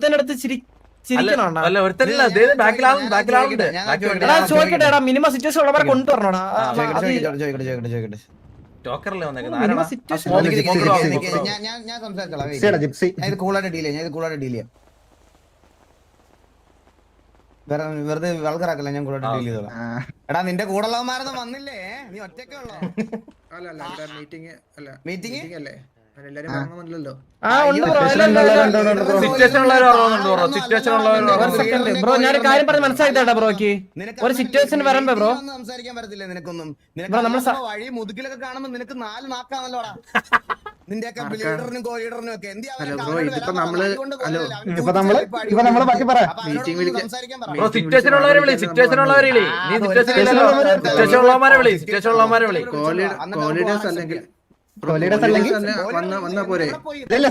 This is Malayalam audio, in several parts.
ഒരുത്തനടുത്ത് ചോദിക്കട്ടെ മിനിമം സിറ്റുവേഷൻ ഉള്ളവരെ കൊണ്ടുവരണോടാ വെറുതെ വൾഗറാക്കല്ല ഞാൻ കൂടെ ഡീൽ ചെയ്തോളാം. എടാ നിന്റെ കൂടെയുള്ളവന്മാരൊന്നും വന്നില്ലേ? നീ ഒറ്റയ്ക്കേ ഉള്ളോ? മീറ്റിംഗ് അല്ലേ? ബ്രോ ഞാൻ കാര്യം പറഞ്ഞ് മനസ്സിലാക്കിട്ടാ ബ്രോക്ക് ഒരു സിറ്റുവേഷൻ വരുമ്പോ ബ്രോ സംസാരിക്കാൻ പറ്റത്തില്ല നിനക്കൊന്നും. വഴി മുതുകിലൊക്കെ കാണുമ്പോ നിനക്ക് 4 നാക്കാണല്ലോടാ. നിന്റെയൊക്കെ ലീഡറിനും കോ ലീഡറിനും ഒക്കെ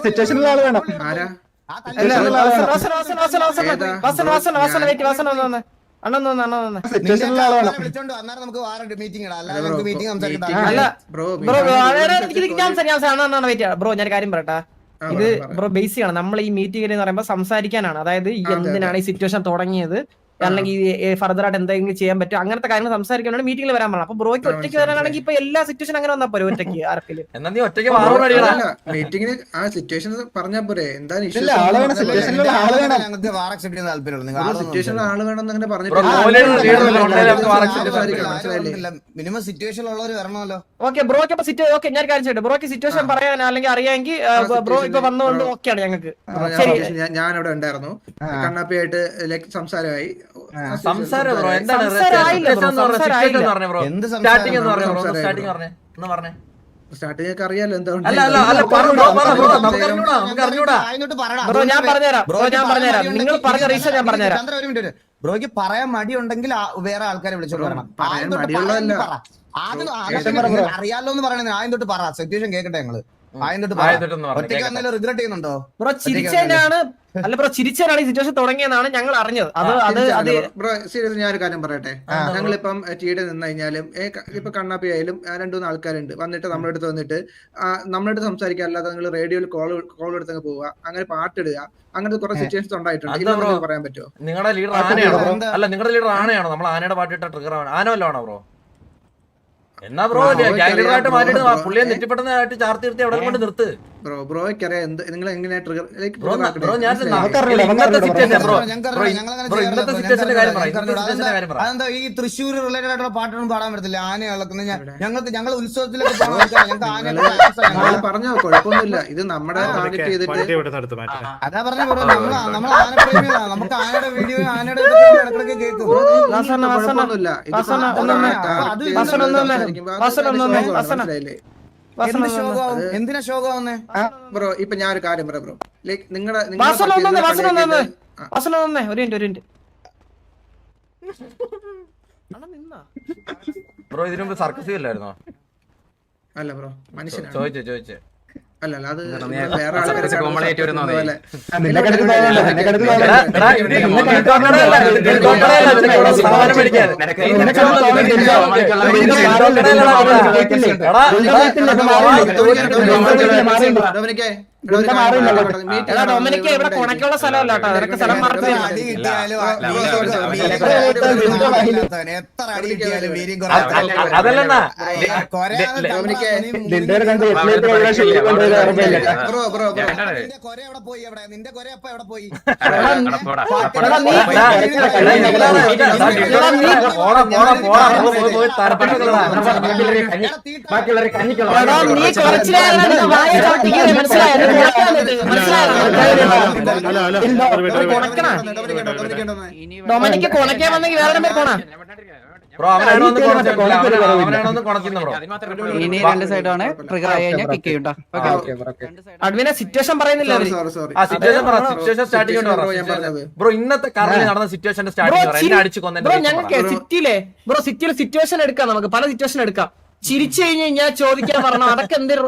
സിറ്റുവേഷനിലുള്ള ആള് വേണം. ബ്രോ ഞാൻ കാര്യം പറയട്ടാ ഇത് ബ്രോ ബേസിക് ആണ് നമ്മൾ ഈ മീറ്റിംഗ് എന്ന് പറയുമ്പോൾ സംസാരിക്കാനാണ് അതായത് എന്തിനാണ് ഈ സിറ്റുവേഷൻ തുടങ്ങിയത് അല്ലെങ്കിൽ ഫർദർ ആയിട്ട് എന്തെങ്കിലും ചെയ്യാൻ പറ്റും അങ്ങനത്തെ കാര്യങ്ങൾ സംസാരിക്കാനാണ് മീറ്റിംഗിൽ വരാൻ പറഞ്ഞത്. അപ്പൊ ബ്രോയ്ക്ക് ഒറ്റയ്ക്ക് വരാനാണെങ്കിൽ ഇപ്പൊ എല്ലാ സിറ്റുവേഷൻ അങ്ങനെ വന്നാൽ പോരെ ഒറ്റയ്ക്ക് ആർക്കെങ്കിലും മീറ്റിംഗിന് ആ സിറ്റുവേഷൻ പറഞ്ഞാൽ പോരെ എന്താണ് മിനിമം സിറ്റുവേഷൻ ഉള്ളവർ വരണമല്ലോ. ഓക്കെ ബ്രോക്ക് അപ്പൊ ഓക്കെ ഞാൻ കാര്യം ചെയ്യട്ടെ ബ്രോക്ക് സിറ്റുവേഷൻ പറയാൻ അല്ലെങ്കിൽ അറിയാമെങ്കിൽ ബ്രോ ഇപ്പൊ വന്നുകൊണ്ട് ഓക്കെയാണ് ഞങ്ങൾക്ക്. ഞാൻ അവിടെ ഉണ്ടായിരുന്നു കണ്ണാപ്പിയായിട്ട് സംസാരമായി സ്റ്റാർട്ടിംഗ് ഒക്കെ അറിയാലോ എന്താണ് ഞാൻ പറഞ്ഞുതരാം നിങ്ങൾ പറഞ്ഞ റീസൺ ഞാൻ പറഞ്ഞുതരാം. ബ്രോയ്ക്ക് പറയാൻ മടിയുണ്ടെങ്കിൽ വേറെ ആൾക്കാരെ വിളിച്ചോണ്ട് വരണം. അറിയാലോ എന്ന് പറയണത് ആദ്യം തൊട്ട് പറ സിറ്റുവേഷൻ കേൾക്കട്ടെ ഞങ്ങള് ഒറ്റയ്ക്ക് വന്നാലും റിഗ്രറ്റ് ചെയ്യുന്നുണ്ടോ? ബ്രോ ചിരിച്ചേനാണ് അല്ല ബ്രോ ചിരിച്ചേനാണ് ഈ സിറ്റുവേഷൻ തുടങ്ങിയെന്നാണ് ഞങ്ങൾ അറിഞ്ഞത്. ബ്രോ സീരിയസ് ഞാൻ ഒരു കാര്യം പറയട്ടെ. ഞങ്ങളിപ്പം ടീടെ നിന്ന് കഴിഞ്ഞാലും ഇപ്പൊ കണ്ണാപ്പി ആയാലും 2-3 ആൾക്കാരുണ്ട് വന്നിട്ട് നമ്മുടെ അടുത്ത് വന്നിട്ട് സംസാരിക്കുക അല്ലാതെ നിങ്ങൾ റേഡിയോയിൽ കോൾ എടുത്തങ്ങ് പോവുക അങ്ങനെ പാട്ടിടുക അങ്ങനത്തെ കുറെ സിറ്റുവേഷൻസ് ഉണ്ടായിട്ടുണ്ട്. പറയാൻ പറ്റുമോ? നിങ്ങളുടെ ലീഡർ ആനയാണോ? അല്ല നിങ്ങളുടെ ലീഡർ ആനയാണോ? നമ്മൾ ആനയുടെ പാട്ടിട്ട ട്രിഗർ ആന വല്ലതാണോ ബ്രോ? എന്നാ ബ്രോ ഗ്യാങ് മാറ്റിട്ട് പുള്ളിയെ നെറ്റിപ്പെട്ടതായിട്ട് ചാർത്തി നിർത്തി അവിടെ കൊണ്ട് നിർത്ത്. ബ്രോയ്ക്കറിയാം നിങ്ങൾ എങ്ങനെ അതെന്താ ഈ തൃശ്ശൂർ റിലേറ്റഡ് ആയിട്ടുള്ള പാട്ടൊന്നും പാടാൻ പറ്റത്തില്ല? ആന ഇളക്കുന്ന ഞങ്ങൾ ഉത്സവത്തിലൊക്കെ പറഞ്ഞോ കുഴപ്പമൊന്നുമില്ല. ഇത് നമ്മുടെ ടാർഗറ്റ് ചെയ്തിട്ട് അതാ പറഞ്ഞ നമ്മൾ ആനപ്രേമികളാണ്. നമുക്ക് ആനയുടെ വീഡിയോ ആനയുടെ ഇടക്കിടക്ക് കേൾക്കും. എന്തിനാ ശോകാവുന്നേ ബ്രോ? ഇപ്പൊ ഞാൻ ഒരു കാര്യം പറയാം ബ്രോ. ലൈക്ക് നിങ്ങളുടെ ബ്രോ ഇതിനു മുമ്പ് സർക്കസ് ഇല്ലായിരുന്നോ? അല്ല ബ്രോ മനുഷ്യനാണ്. ചോദിച്ചേ അല്ല അത് വേറെ ആൾക്കാരെ ഇവിടെ കൊണക്കുള്ള സ്ഥലമല്ല കേട്ടോ. അതൊക്കെ സ്ഥലം മാറി അതല്ലെന്നാ ഡൊമിനിക്ക് കൊണക്കാൻ വന്നെങ്കിൽ വേറെ പോണ ബ്രോ അവനാണോ ഒന്ന് കൊണക്കുന്നു ബ്രോ. ഇനി രണ്ട് സൈഡാണ് ട്രിഗർ ആയി കഴിഞ്ഞാൽ കിക്ക് ചെയ്യട്ടോ. അഡ്മിനെ സിറ്റുവേഷൻ പറയുന്നില്ല. സിറ്റുവേഷൻ സ്റ്റാർട്ടിംഗ് ബ്രോ ഇന്നത്തെ കാറിൽ നടന്ന സിറ്റുവേഷന്റെ സ്റ്റാർട്ടിംഗ് അടിച്ചു കൊന്നു. ഞങ്ങൾക്ക് സിറ്റിയിലെ ബ്രോ സിറ്റിയിൽ സിറ്റുവേഷൻ എടുക്കാം. നമുക്ക് പല സിറ്റുവേഷൻ എടുക്കാം. ചിരിച്ചു കഴിഞ്ഞ് ഞാൻ ചോദിക്കാൻ പറഞ്ഞു അതൊക്കെ എന്തൊരു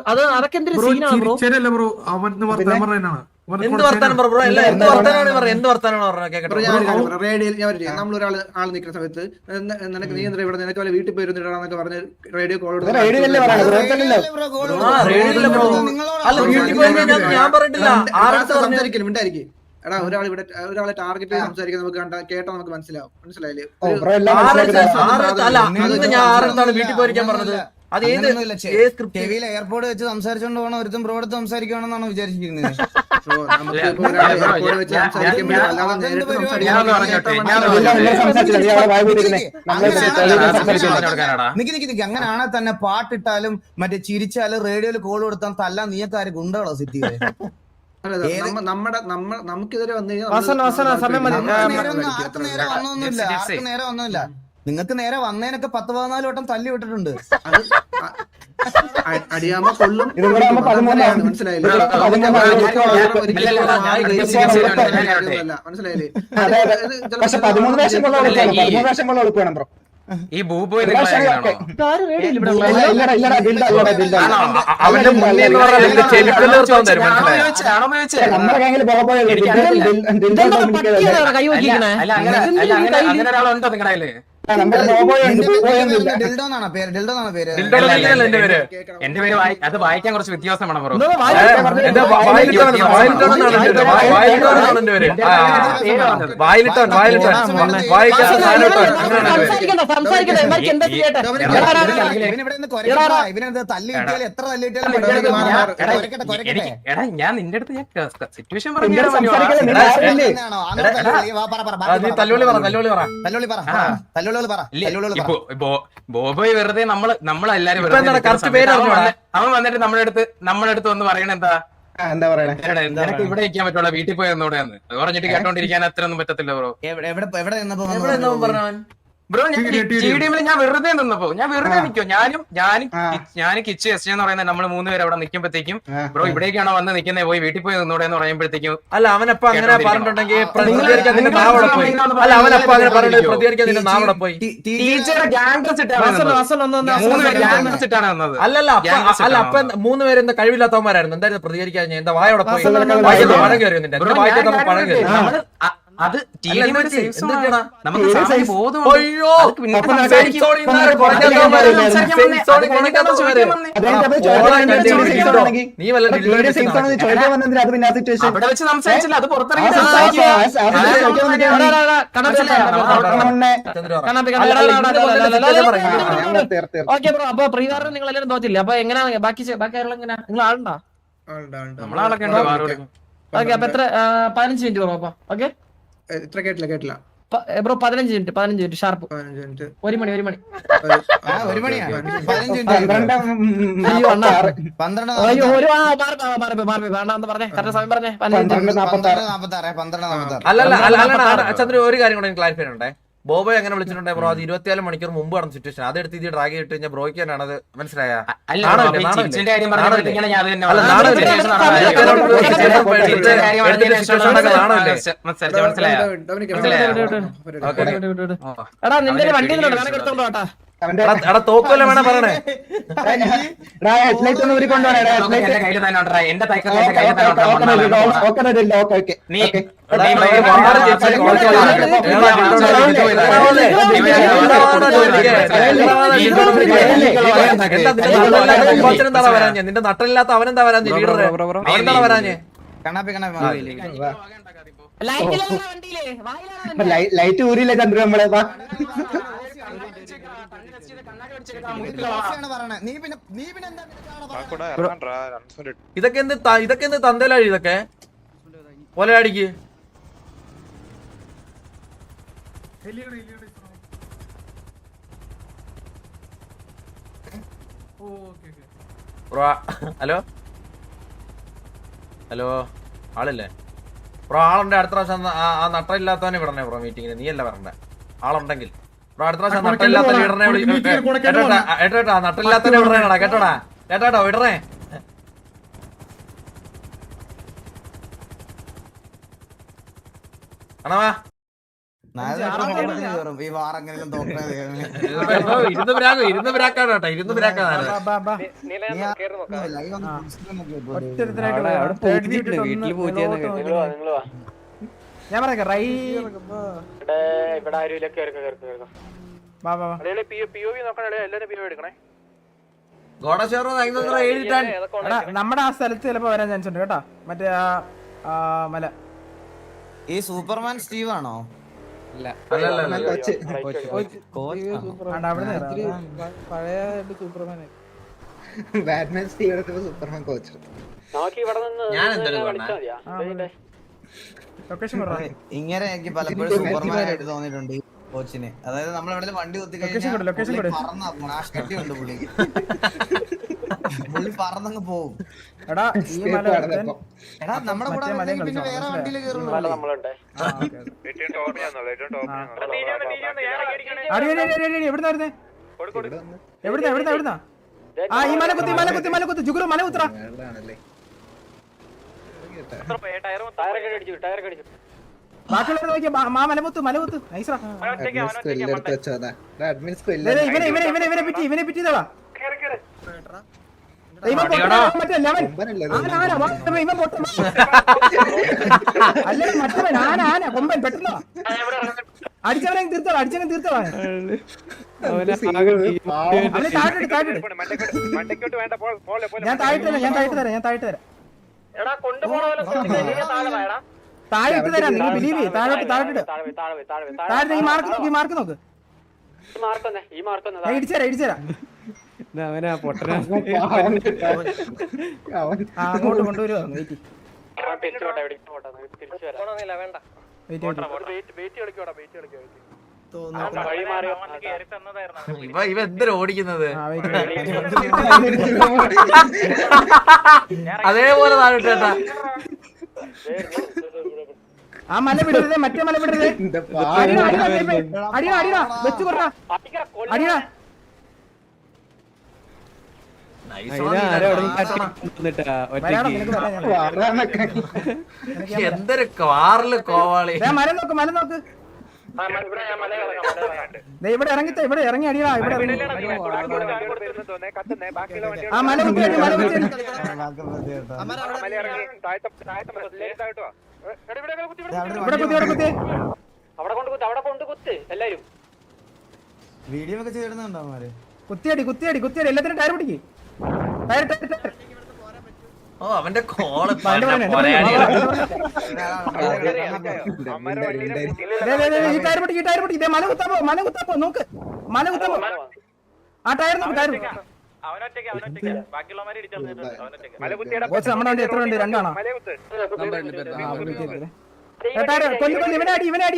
സീനാണ് ബ്രോ. എന്ത് വർത്താനം ബ്രോ? എന്ത് വർത്താനാണ് നമ്മളൊരാൾ നിൽക്കുന്ന സമയത്ത് നിനക്ക് നീ എന്താ ഇവിടെ നിനക്ക് വല്ല വീട്ടിൽ പോയിരുന്നിട്ടാന്നൊക്കെ പറഞ്ഞ് റേഡിയോ കോൾ ഞാൻ പറഞ്ഞിട്ടില്ല. സംസാരിക്കലും ഉണ്ടായിരിക്കും. എടാ ഒരാളെ ടാർഗറ്റ് ചെയ്ത് സംസാരിക്കാൻ നമുക്ക് കേട്ടാ നമുക്ക് മനസ്സിലായില്ലേ ഓ ബ്രോ എല്ലാം അല്ല മനസ്സിലാക്കുന്നത് അന്ന് ഞാൻ ആരെടുത്താണ് വീട്ടിൽ പോയിരിക്കാൻ പറഞ്ഞത്? അത് ഏത് ചെവിയിൽ എയർപോർട്ട് വെച്ച് സംസാരിച്ചോണ്ട് പോകണം ഒരുത്തും ബ്രോ അടുത്ത് സംസാരിക്കണമെന്നാണ് വിചാരിച്ചിരിക്കുന്നത്. അങ്ങനെയാണെ തന്നെ പാട്ടിട്ടാലും മറ്റേ ചിരിച്ചാലും റേഡിയോയിൽ കോൾ കൊടുത്താൽ തല്ലാൻ നീക്കാര് ഗുണ്ടകളോ സിറ്റിയിലെ? നമുക്കെതിരെ വന്നു നേരെ വന്നില്ല. നിങ്ങൾക്ക് നേരെ വന്നതിനൊക്കെ 10-14 വട്ടം തല്ലി വിട്ടിട്ടുണ്ട്. അടിയാമ കൊള്ളും. മനസ്സിലായില്ലേ? പക്ഷെ 13 വേഷം കൊള്ള കൊടുക്കണം, 13 വേഷം കൊള്ള കൊടുക്കണം ബ്രോ. ഈ ഭൂപോയി അവന്റെ നമ്മുടെ കയ്യിൽ അങ്ങനെ ഒരാളുണ്ടോ നിങ്ങളുടെ കയ്യില്? എന്റെ പേര് അത് വായിക്കാൻ കുറച്ച് വ്യത്യാസം വേണം ബ്രോ. എടാ ഞാൻ നിന്റെ അടുത്ത് ഞാൻ സിറ്റുവേഷൻ ബോബോയ് വെറുതെ നമ്മളെല്ലാരും അവൻ വന്നിട്ട് നമ്മളടുത്ത് വന്ന് പറയണ എന്താ പറയണേ, നിനക്ക് ഇവിടെ ഇരിക്കാൻ പറ്റുള്ള വീട്ടിൽ പോയി ഒന്നുകൂടെ എന്ന് പറഞ്ഞിട്ട് കേട്ടോണ്ടിരിക്കാൻ അത്രയൊന്നും പറ്റത്തില്ല ബ്രോ. ബ്രോ ഞാൻ വെറുതെ നിന്നപ്പോ ഞാൻ വെറുതെ നിൽക്കും. ഞാനും കിച്ചു എസ് എന്ന് പറയുന്നത് നമ്മൾ 3 പേര് അവിടെ നിൽക്കുമ്പോഴത്തേക്കും ബ്രോ ഇവിടേക്കാണോ വന്ന് നിൽക്കുന്നത്, പോയി വീട്ടിൽ പോയി നിന്നൂടെ എന്ന് പറയുമ്പോഴത്തേക്കും അല്ല അവനപ്പ അങ്ങനെ പറഞ്ഞിട്ടുണ്ടെങ്കിൽ പ്രതികരിക്കാൻ നിന്റെ നാവടെ പോയി. അല്ല അവനപ്പ അങ്ങനെ പറഞ്ഞിട്ട് പ്രതികരിക്കാൻ നിന്റെ നാവടെ പോയി. ടീച്ചറെ ഗ്യാങ് ഇട്ടാണ് വന്നത്. അല്ല അപ്പൊ 3 പേര് എന്താ കഴിവില്ലാത്തവന്മാരായിരുന്നു? എന്തായിരുന്നു പ്രതികരിക്കാൻ? എന്താ വായോടെ പോയി പഴം കയറിയോ നിന്റെ? വായിക്കാൻ പഴം കയറി. അത് നമുക്ക് നീ വല്ല അവിടെ വെച്ച് സംസാരിച്ചില്ല, അത് പുറത്തിറങ്ങി ഓക്കെ ബ്രോ. അപ്പൊ പ്രീവാറിന് നിങ്ങൾ എല്ലാവരും തോറ്റില്ല. അപ്പൊ എങ്ങനെയാണ് ബാക്കി എങ്ങനെ നിങ്ങൾ ആളുണ്ടോ? നമ്മളാളൊക്കെ ഉണ്ട്. ഓക്കെ അപ്പൊ എത്ര 15 മിനിറ്റ് ബ്രോ. അപ്പൊ ഓക്കെ എത്ര കേട്ടില്ല ബ്രോ 15 മിനിറ്റ് ഷാർപ്പ്. 1 മണി ഒരു മണിയാ? അയ്യോ ഒരു വേണ്ടെന്ന് പറഞ്ഞേ. കറക്റ്റ് സമയം പറഞ്ഞേ. 12:46. അല്ല ചന്ദ്ര ഒരു കാര്യം കൂടെ ക്ലാരിഫൈ ഉണ്ടേ. ബോബോ എങ്ങനെ വിളിച്ചിട്ടുണ്ടേ ബ്രോ? അത് 24 മണിക്കൂർ മുമ്പ് നടന്ന സിറ്റുവേഷൻ. അതെടുത്ത് ഇത് ഡ്രാഗ് ചെയ്തിട്ട് കഴിഞ്ഞാൽ ബ്രോയ്ക്ക് തന്നെയാണ് അത് മനസ്സിലായ. എടാ നിന്റെ വണ്ടി എടുത്തോണ്ടോ കേട്ടാ. എടാ തോക്കുമല്ലേ വേണം പറയണേ. ഹെഡ്ലൈറ്റ് ഒന്ന് ഊരിക്കൊണ്ടുപോണേ. എന്റെ നിന്റെ നട്ടലില്ലാത്ത അവനെന്താ വരാഞ്ഞ്? ലീഡർ അവനെന്താ വരാഞ്ഞ്? ലൈറ്റ് ഊരിയില്ല ചന്ദ്ര നമ്മളെ. ഇതൊക്കെ എന്ത് തന്തലാഴി? ഇതൊക്കെ ഒലയാടിക്ക് ഹലോ ആളില്ലേ ബ്രോ? ആളുണ്ട്. അടുത്ത പ്രാവശ്യം ആ നട്ടയില്ലാത്തവനെ വിടണേ ബ്രോ മീറ്റിങ്ങിന്. നീ അല്ല വരണ്ടേ. ആളുണ്ടെങ്കിൽ ബ്രോ അടുത്ത പ്രാവശ്യം നട്ടയില്ലാത്ത ലീഡറിനെ കേട്ടോട്ടാ. നട്ടയില്ലാത്തവനെ വിടണേടാ. കേട്ടോട്ടോ വിടണേ. ആണവാ ഇരുന്ന് ബ്രാക്കാണ്. വീട്ടില് പൂച്ച ഞാൻ പറയാം റൈ ഇവിടെ നമ്മുടെ ആ സ്ഥലത്ത് ചിലപ്പോ വരാൻ ചാൻസ് ഉണ്ട് കേട്ടോ. മറ്റേ മല ഈ സൂപ്പർമാൻ സ്റ്റീവ് ആണോ? അല്ലല്ല പഴയ Superman Batman Steve Superman coach. ഞാൻ എന്തായാലും ഇങ്ങനെ എനിക്ക് പലപ്പോഴും സൂപ്പർമാൻ ആയിട്ട് തോന്നിയിട്ടുണ്ട് കോച്ചിന്. അതായത് നമ്മളെവിടെ വണ്ടി കുത്തി കഴിഞ്ഞാൽ പറന്നുണ്ട് പുള്ളിക്ക്. പുള്ളി പറന്നങ്ങ് പോവും. എടാ ഈ മല എടാ നമ്മുടെ കൂടെ വന്നില്ലെങ്കിൽ പിന്നെ വേറെ വണ്ടിയിൽ കയറുള്ളൂ. എവിടുന്നാ ആ ഈ മല കുത്തി ജുഗുറു മല കുത്തറ. ബാക്കിയുള്ളവർ നോക്കിയ മലമുത്ത് നൈസാ. ഇവനെ പിറ്റിയതാ. ആന കൊമ്പൻ പെട്ടെന്ന് അടിച്ചവനെ തീർത്തവാ. ഞാൻ താഴ്ത്തു തരാം. താഴെ ഇട്ട് തരാം. നിങ്ങൾ ബിലീവ് ചെയ്യ്. താഴെ മാർക്ക് നോക്ക്. ഞാൻ ഇടിച്ചേരാ. അവനാ പൊട്ടനാ. അങ്ങോട്ട് കൊണ്ടുവരുവാ. ഇവ എന്തൊരു ഓടിക്കുന്നത് അതേപോലെ താഴോട്ടാ. ആ മല വിടരുത്, മറ്റേ മല വിടരുത്. അടിയാ വെച്ച് കൊറ അടിയാ. എന്തൊരു കാറില് കോവാളി. മല നോക്ക്. ഇവിടെ ഇറങ്ങി അടിയാ. ആ മല കുത്തി എല്ലാരും വീഡിയോ ഒക്കെ ചെയ്തിടുന്നുണ്ടോ അവന്മാര്? കുത്തിയടി എല്ലാത്തിനും ടയർ പിടിക്ക്. ഓ അവന്റെ കോള് ഈ ടയർ പിടിക്ക്. മല കുത്താപ്പോ നോക്ക്. ആ ടയർ നോക്ക്. നമ്മുടെ വണ്ടി എത്ര ഉണ്ട്? രണ്ടാണോ? ഇവനെ അടി.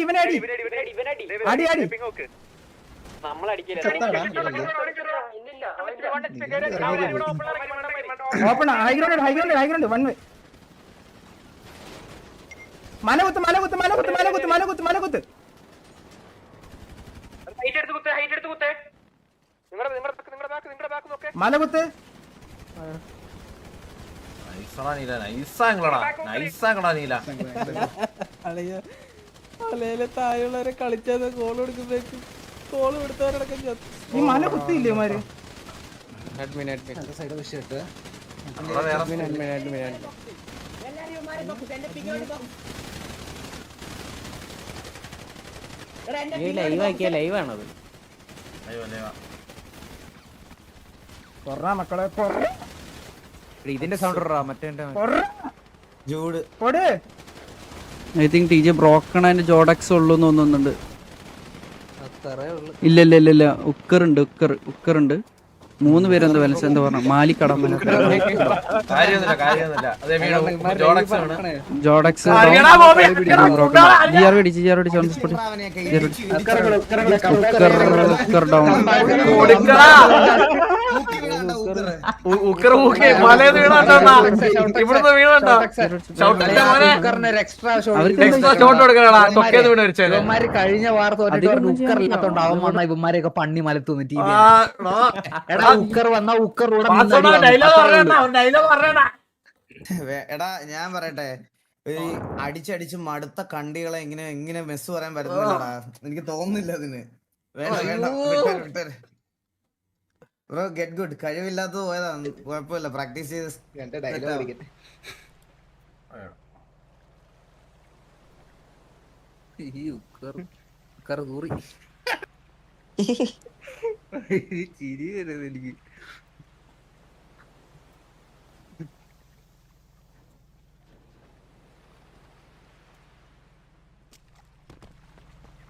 ഓപ്പൺ ഹൈഗ്രൗണ്ട് 1 വേ. മലകുത്ത്. മലകുത്ത്. താഴെയുള്ളവരെ കളിച്ചത് കോൾ കൊടുക്കുമ്പോഴേക്കും കോള് കൊടുത്തവരടക്കം ഈ മല കുത്തിയില്ലേ മാര്? ലൈവാണത്. മക്കളെ ഇതിന്റെ സൗണ്ട് മറ്റേ I think T J broken and ജോഡക്സ് ഉള്ളൂ എന്ന് തോന്നുന്നുണ്ട്. ഇല്ല ഉക്കറുണ്ട്. 3 പേരെന്താ വലസ് എന്താ പറഞ്ഞ മാലിക്കടമ്പല ജോഡക്സ് കഴിഞ്ഞ വാർത്ത ഉക്കറില്ലാത്തോണ്ട് അവൻ വന്ന ഇവന്മാരെയൊക്കെ പണ്ണി മലത്തുന്നു ടീം. ഉക്കർ വന്ന ഉക്കറൂടെ എടാ ഞാൻ പറയട്ടെ, ഈ അടിച്ചടിച്ച് മടുത്ത കണ്ടികളെ എങ്ങനെ മെസ്സ് പറയാൻ പറ്റുന്നില്ലടാ. എനിക്ക് തോന്നുന്നില്ല അതിന്. വേണ്ട ബ്രോ ഗെറ്റ് ഗുഡ്. കഴിവില്ലാത്തത് പോയതാ, കുഴപ്പമില്ല. പ്രാക്ടീസ് ചെയ്ത് ചിരി വരുന്നത് എനിക്ക്.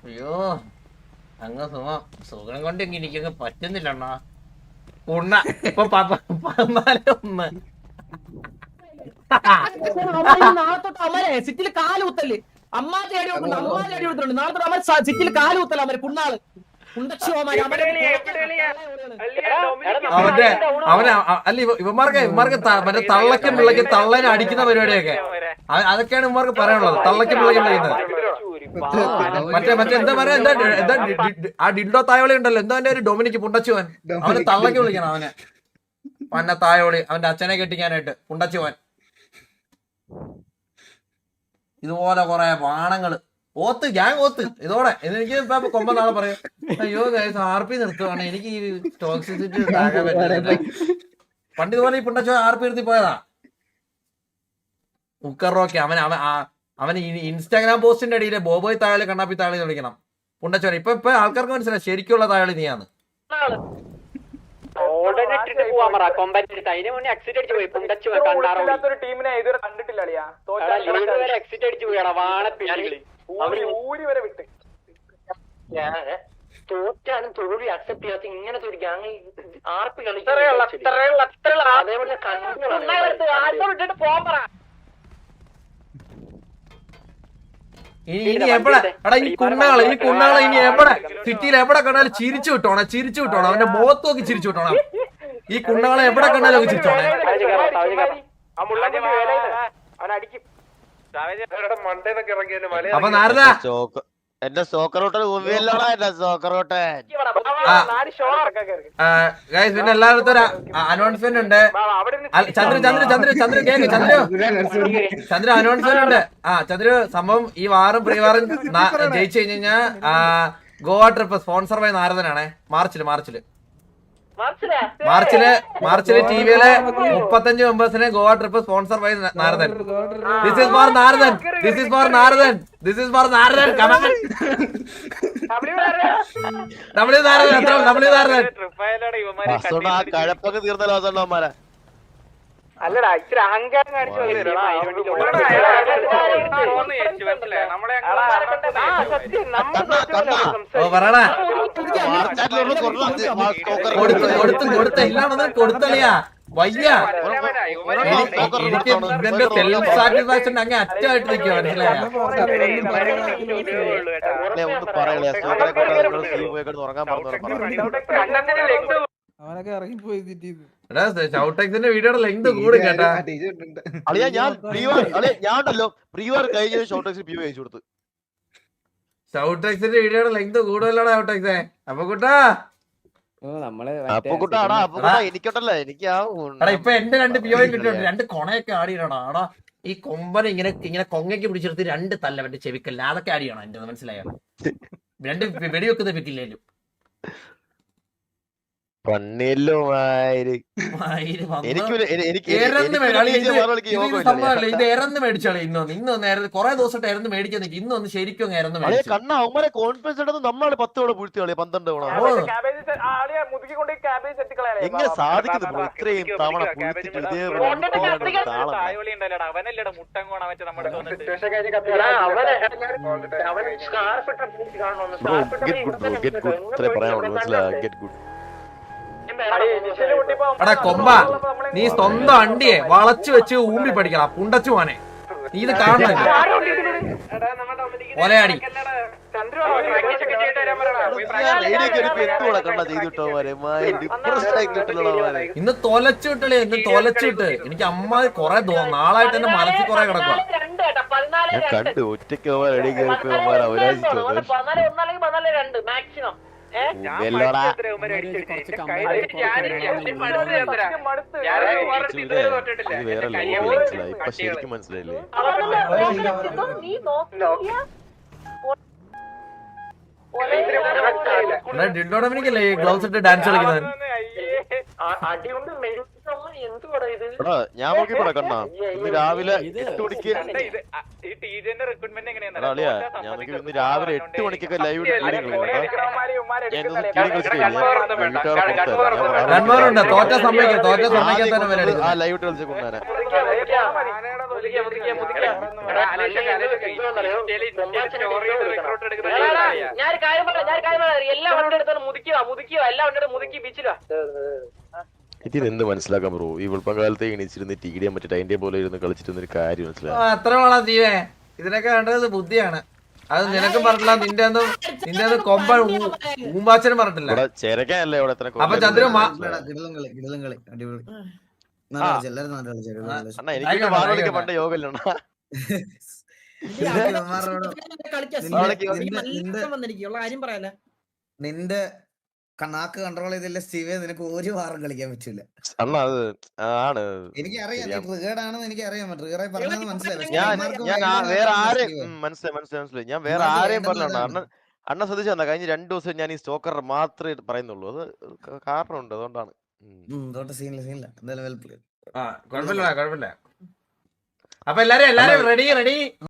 അയ്യോ അങ്ങ് സുഖം കൊണ്ട് എനിക്കങ്ങ് പറ്റുന്നില്ല അണ്ണാ. ഉണ്ണ ഇപ്പൊ 14-1. നാളെ തൊട്ട് അമരെ സിറ്റിയിൽ കാല് കുത്തല്. അമ്മാതി അടി കൊടുക്കുന്നുണ്ട്. നാളെ തൊട്ട് അമര സിറ്റിയിൽ കാല് കുത്തല. അമര് കുണ്ണാള് അവന് അല്ല ഇവന്മാർക്ക് മറ്റേ തള്ളക്കും പിള്ളക്കും തള്ളനെ അടിക്കുന്ന പരിപാടിയൊക്കെ അതൊക്കെയാണ് ഇവന്മാർക്ക് പറയാനുള്ളത്. തള്ളക്കും പിള്ളക്കും വിളിക്കുന്നത് മറ്റേ എന്താ പറയാ എന്താ ആ ഡിൻഡോ തായോളി ഉണ്ടല്ലോ, എന്തോ അവന്റെ ഒരു ഡൊമിനിക്ക് പുണ്ടച്ചുവൻ, അവന് തള്ളക്ക് വിളിക്കണം. അവനെ പന്ന തായോളി അവന്റെ അച്ഛനെ കെട്ടിക്കാനായിട്ട് പുണ്ടച്ചുവൻ. ഇതുപോലെ കൊറേ ബാണങ്ങള് ഓത്ത് ഗ്യാങ് ഓത്ത് ഇതോടെ എനിക്ക് ഇപ്പൊ കൊമ്പ നാളെ പറയും അയ്യോ ആർപി നിർത്തുവാണ് എനിക്ക് ഈ ടോക്സിസിറ്റി താങ്ങാൻ പറ്റില്ല. പണ്ട് ഇതുപോലെ ഈ പുണ്ടച്ചോ ആർപി നിർത്തി പോയതാ. ഉക്കറോക്കെ അവൻ ഇൻസ്റ്റാഗ്രാം പോസ്റ്റിന്റെ അടിയിലെ ബോബോയ് താഴെ കണ്ണാപ്പി താഴെ വിളിക്കണം പുണ്ടച്ചോനെ. ഇപ്പൊ ആൾക്കാർക്ക് മനസ്സിലായി ശരിക്കുള്ള താഴെ നീയാണ്. ടീമിനെ ഇതുവരെ കണ്ടിട്ടില്ല. തോറ്റാനും തോൽവി അക്സെപ്റ്റ് ചെയ്യാത്ത ഇങ്ങനത്തെ ഒരു ഗ്യാങ് ആർപ്പി ഇനി എവിടെ എടാ ഈ കുണ്ണകളെ ഇനി എവിടെ സിറ്റിയിൽ എവിടെ കണ്ടാലും ചിരിച്ചു വിട്ടോണം അവന്റെ മുഖത്ത് നോക്കി ചിരിച്ചു വിട്ടോണം. ഈ കുണ്ണകളെ എവിടെ കണ്ടാലും ഒക്കെ ചിരിച്ചോണേ. അപ്പൊ നാരദ എന്റെ സോക്കറോട്ടൻ എന്റെ സോക്കറോട്ടൻ പിന്നെ എല്ലായിടത്തും അനൗൺസ്മെന്റ് ഉണ്ട്. ചന്ദ്ര അനൗൺസ്മെന്റ് ഉണ്ട്. ചന്ദ്ര സംഭവം ഈ വാറും പ്രീവാറും ജയിച്ചു കഴിഞ്ഞാൽ ഗോവ ട്രിപ്പ് സ്പോൺസർ ബൈ നാരദനാണേ. മാർച്ചില് ടിവിയിലെ 35 മെമ്പേഴ്സിനെ Goa trip sponsor by Naradan. This is for Naradan. കഴപ്പൊക്കെ തീർന്നല്ലോ. അല്ലടാ ഇച്ചിരി അഹങ്കാരം കാണിച്ചു. കൊടുത്തളിയാ വയ്യ. എനിക്ക് ഇവന്റെ സെൽഫ് സാറ്റിസ്ഫാക്ഷൻ അങ്ങ് അറ്റായിട്ട് നിൽക്കുക. മനസ്സിലായ അവനൊക്കെ ഇറങ്ങിപ്പോയി. ഷൗട്ടെക്സിന്റെ വീഡിയോയുടെ ലെങ്ത് കൂടും കേട്ടാ. ഷൗട്ടെക്സിന്റെ വീഡിയോയുടെ ലെങ്ത് കൂടുതലാണ് ഷൗട്ടെക്സേ. അപ്പൊ കുട്ടാ എനിക്കോട്ടല്ലേ എനിക്ക് ഇപ്പൊ എന്റെ 2 പിയോയും കിട്ടിയിട്ടുണ്ട്. 2 കൊണയൊക്കെ ആടിയിടാടാ. ആടാ ഈ കൊമ്പനെ ഇങ്ങനെ കൊങ്ങയ്ക്ക് പിടിച്ചെടുത്ത് 2 തല്ല മറ്റേ ചെവിക്കല്ല അതൊക്കെ ആടിയണം. എന്റെ മനസ്സിലായോ? 2 വെടിവെക്കുന്ന പറ്റില്ലേലും പണ്ണിയല്ലോ ഇത് എറന്ന് മേടിച്ചോളെ. ഇന്നൊന്ന് കൊറേ ദിവസമായിട്ട് എറന്ന് മേടിക്കാൻ നിൽക്കും. ഇന്നൊന്ന് ശരിക്കും എറന്ന് മേടിച്ചു. കണ്ണ അവന്മാരെ കോൺഫിഡൻസ് ഉണ്ടെന്ന് നമ്മളാണ് 10 തവണ പൂഴ്ത്തി കളി 12 തവണ. എങ്ങനെ സാധിക്കുന്നു ബ്രോ ഇത്രയും തവണ പൂഴ്ത്തിട്ട് ഇതേ പറയാനുള്ളൂ. മനസ്സിലായി ഗെറ്റ് ഗുഡ്. എടാ കൊമ്പ നീ സ്വന്തം അണ്ടിയെ വളച്ചു വെച്ച് ഊമ്പി പഠിക്കണം പുണ്ടച്ചു പോനെ. നീ ഇത് കാണണം. ഒലയാടി ഇന്ന് തൊലച്ചുവിട്ടളേ. തൊലച്ചിട്ട് എനിക്ക് അമ്മ കൊറേ നാളായിട്ട് എന്റെ മനസ്സിൽ കൊറേ കിടക്കുക. കണ്ടു ഒറ്റയ്ക്ക് ഇപ്പൊ ശരിക്കും മനസ്സിലായില്ലേ? ഡിൻഡോഡമിനിക്കല്ലേ ഗ്ലൗസ് ഇട്ട് ഡാൻസ് കളിക്കുന്നത്? എന്തുവാടാ ഇത് എടാ ഞാൻ നോക്കിപ്പോടാ കണ്ണാ ഇന്ന് രാവിലെ 8 മണിക്ക് എടാ അളിയാ ഞാൻ നോക്കി ഇന്ന് രാവിലെ 8 മണിക്കൊക്കെ ലൈവ് കൺമോറുണ്ട് തോറ്റ സമ്മതിക്കാത്തന്നെ വരെ ആ ലൈവ് കളിച്ച കൊണ്ടാനെ ഞാൻ കാര്യം പറയാം എല്ലാ വണ്ടി എടുത്താലും മുതിക്കുക എല്ലാ വണ്ടി മുതുക്കി ബീച്ചിലാ ഇതിനെന്ത് മനസ്സിലാക്കാൻ ബ്രോ ഈ വെളുപ്പകാലത്തെ എണീച്ചിരുന്ന് ടീഡിയാൻ പറ്റി അതിന്റെ പോലെ ഇരുന്ന് കളിച്ചിട്ടൊരു കാര്യം മനസ്സിലായി അത്ര വേണം ജീവേ ഇതിനൊക്കെ വേണ്ടത് ബുദ്ധിയാണ് അത് നിനക്കും പറഞ്ഞില്ല നിന്റെ കൊമ്പ ഊമ്പാച്ചനും പറഞ്ഞിട്ടില്ല ചേരക്കാനല്ലേ ഇവിടെ എത്ര അപ്പൊ ചന്ദ്രു അടിപൊളി നല്ല കളിച്ചു, എല്ലാരും നല്ല കളിച്ചു, അടിപൊളി കളിച്ചു. അണ്ണാ എനിക്ക് വാറോളിക്ക് പണ്ട് യോഗമില്ല നിന്റെ നാക്ക് കൺട്രോൾ ചെയ്തില്ല സ്റ്റീവേ, നിനക്ക് ഒരു വാറും കളിക്കാൻ പറ്റില്ല. അണ്ണാ അത് ആണ് എനിക്കറിയാം ട്രിഗേർഡ് ആണെന്ന് എനിക്കറിയാം, ട്രിഗറായി പറഞ്ഞത് മനസ്സിലായി. ഞാൻ വേറെ ആരെയും മനസ്സിലായി ഞാൻ വേറെ ആരെയും പറഞ്ഞോണ്ട അണ്ണ ശ്രദ്ധിച്ചാ കഴിഞ്ഞ 2 ദിവസം ഞാൻ ഈ സ്റ്റോക്കർ മാത്രമേ പറയുന്നുള്ളൂ, അത് കാരണമുണ്ട്, അതുകൊണ്ടാണ്. സീനില്ല എന്തായാലും വെൽ പ്ലേ. കുഴപ്പമില്ല. അപ്പൊ എല്ലാരും റെഡി